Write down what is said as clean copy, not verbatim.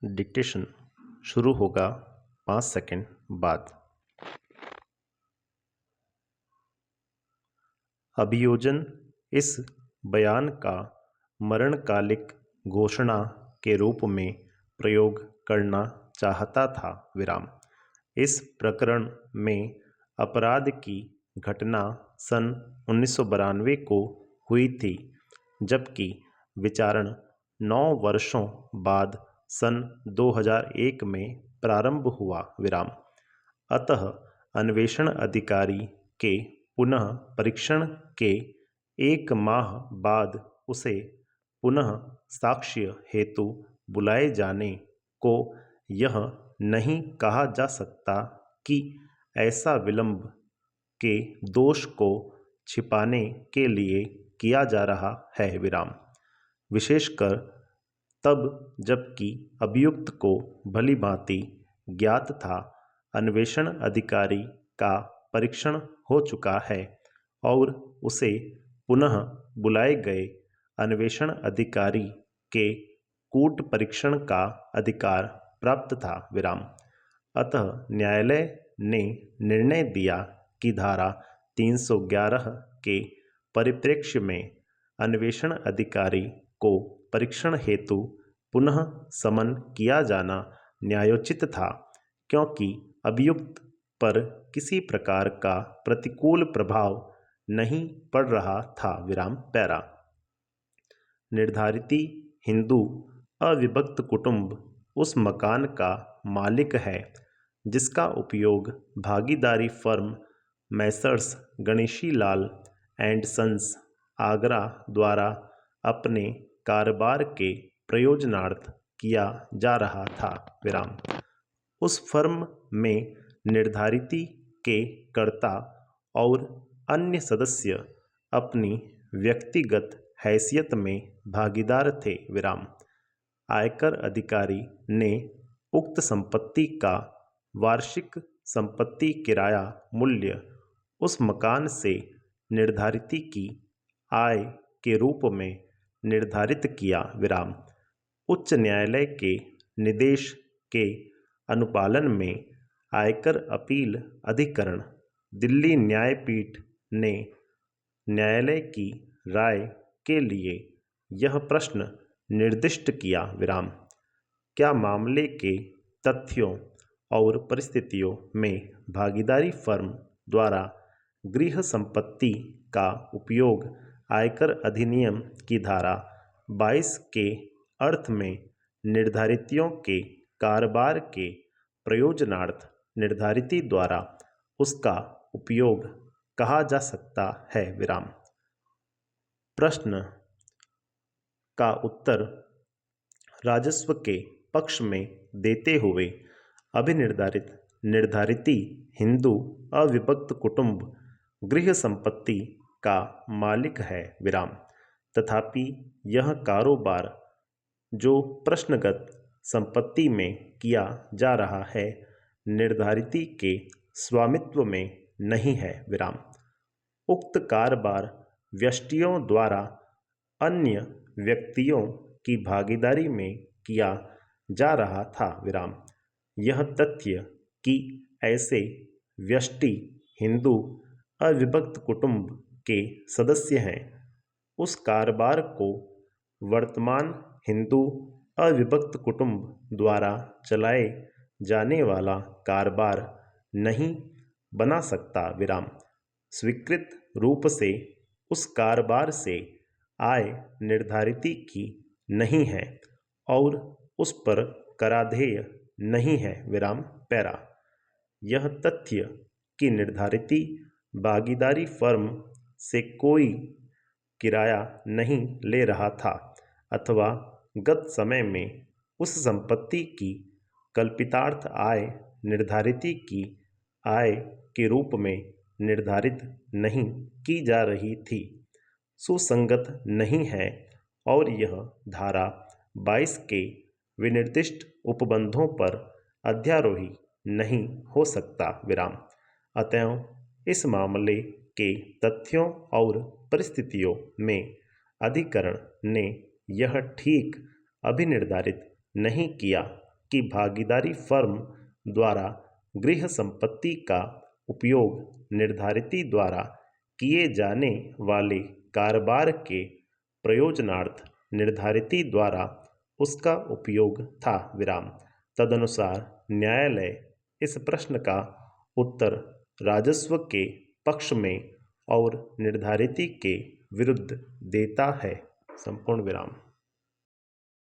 Dictation शुरू होगा 5 second बाद। अभियोजन इस बयान का मरणकालिक घोषणा के रूप में प्रयोग करना चाहता था। विराम। इस प्रकरण में अपराध की घटना सन 1992 को हुई थी, जबकि विचारण 9 वर्षों बाद सन 2001 में प्रारंभ हुआ। विराम। अतः अन्वेषण अधिकारी के पुनः परीक्षण के 1 माह बाद उसे पुनः साक्ष्य हेतु बुलाए जाने को यह नहीं कहा जा सकता कि ऐसा विलंब के दोष को छिपाने के लिए किया जा रहा है। विराम। विशेषकर तब जबकि अभियुक्त को भलीभांति ज्ञात था अन्वेषण अधिकारी का परीक्षण हो चुका है और उसे पुनः बुलाए गए अन्वेषण अधिकारी के कूट परीक्षण का अधिकार प्राप्त था। विराम। अतः न्यायालय ने निर्णय दिया कि धारा 311 के परिप्रेक्ष्य में अन्वेषण अधिकारी को परीक्षण हेतु पुनः समन किया जाना न्यायोचित था, क्योंकि अभियुक्त पर किसी प्रकार का प्रतिकूल प्रभाव नहीं पड़ रहा था। विराम। पैरा। निर्धारिती हिंदू अविभक्त कुटुंब उस मकान का मालिक है जिसका उपयोग भागीदारी firm Messrs Ganeshi Lal and sons Agra द्वारा अपने कारोबार के प्रयोजनार्थ किया जा रहा था। विराम। उस फर्म में निर्धारिती के कर्ता और अन्य सदस्य अपनी व्यक्तिगत हैसियत में भागीदार थे। विराम। आयकर अधिकारी ने उक्त संपत्ति का वार्षिक संपत्ति किराया मूल्य उस मकान से निर्धारिती की आय के रूप में निर्धारित किया। विराम। उच्च न्यायालय के निर्देश के अनुपालन में आयकर अपील अधिकरण दिल्ली न्यायपीठ ने न्यायालय की राय के लिए यह प्रश्न निर्दिष्ट किया। विराम। क्या मामले के तथ्यों और परिस्थितियों में भागीदारी फर्म द्वारा गृह संपत्ति का उपयोग आयकर अधिनियम की धारा 22 के अर्थ में निर्धारितियों के कारोबार के प्रयोजनार्थ निर्धारिती द्वारा उसका उपयोग कहा जा सकता है। विराम। प्रश्न का उत्तर राजस्व के पक्ष में देते हुए अभिनिर्धारित निर्धारिती हिंदू अविभक्त कुटुंब गृह संपत्ति का मालिक है। विराम। तथापि यह कारोबार जो प्रश्नगत संपत्ति में किया जा रहा है निर्धारिती के स्वामित्व में नहीं है। विराम। उक्त कारोबार व्यष्टियों द्वारा अन्य व्यक्तियों की भागीदारी में किया जा रहा था। विराम। यह तथ्य कि ऐसे व्यष्टि हिंदू अविभक्त कुटुंब के सदस्य हैं उस कारोबार को वर्तमान हिंदू अविभक्त कुटुंब द्वारा चलाए जाने वाला कारोबार नहीं बना सकता। विराम। स्वीकृत रूप से उस कारोबार से आय निर्धारिती की नहीं है और उस पर कराधेय नहीं है। विराम। पैरा। यह तथ्य कि निर्धारिती भागीदारी फर्म से कोई किराया नहीं ले रहा था अथवा गत समय में उस संपत्ति की कल्पितार्थ आय निर्धारिती की आय के रूप में निर्धारित नहीं की जा रही थी, सुसंगत नहीं है और यह धारा 22 के विनिर्दिष्ट उपबंधों पर अध्यारोही नहीं हो सकता। विराम। अतएव इस मामले के तथ्यों और परिस्थितियों में अधिकरण ने यह ठीक अभिनिर्धारित नहीं किया कि भागीदारी फर्म द्वारा गृह संपत्ति का उपयोग निर्धारिती द्वारा किए जाने वाले कारोबार के प्रयोजनार्थ निर्धारिती द्वारा उसका उपयोग था विराम। तदनुसार न्यायालय इस प्रश्न का उत्तर राजस्व के पक्ष में और निर्धारिती के विरुद्ध देता है। संपूर्ण विराम।